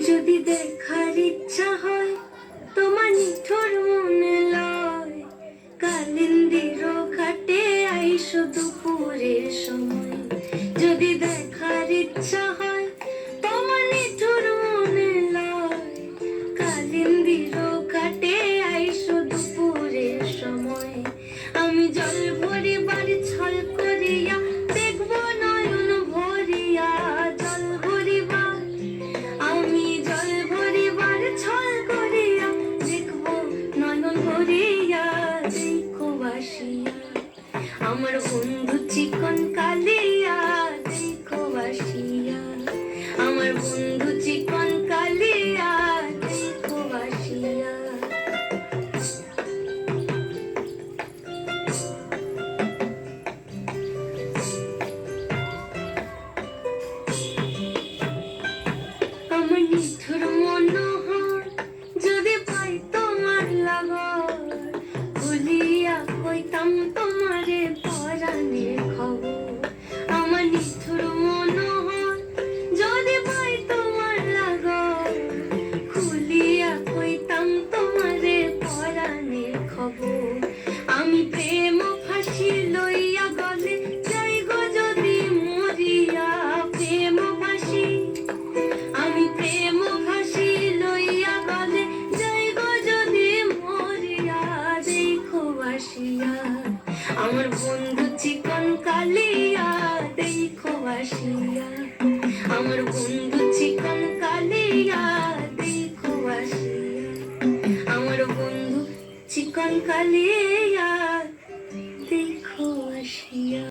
যদি দেখার ইচ্ছা হয় তোমার নিঠুর মনে লয়, কালিন্দির ঘাটে আইসো দুপুরের সময়। যদি দেখার ইচ্ছা হয় তোমার নিঠুর মনে লয়, কালিন্দির ঘাটে আইসো দুপুরের সময়। আমি জল ভরিবার ছল করিয়া দেখবো নয়ন ভরিয়া, জল ভরিবার আমি জল ভরিবার ছল করিয়া দেখবো নয়ন ভরিয়া। দেখো বাসিয়া আমার বন্ধু চিকন কালিয়া, দেখো বাসিয়া আমার বন্ধু চিকন কালিয়া, দেখো বাসিয়া। আমার নিঠুর মনোহর যদি পাই তোমার লাগর, ভুলিয়া কইতাম তোমারে পরাণের খবর। আমার নিঠুর মনোহর যদি পাই তোমার লাগর, খুলিয়া কইতাম তোমারে পরাণের খবর। আমি প্রেম ফাঁসি লইয়া গলে যাই গো যদি মরিয়া, প্রেম ফাঁসি আমি প্রেম ফাঁসি লইয়া গলে যাই গো যদি মরিয়া। দেখো বাসিয়া আমার বন্ধু চিকন কালিয়া, দেখো বাসিয়া আমার বন্ধু চিকন কালিয়া, দেখো বাসিয়া আমার বন্ধু চিকন কালিয়া।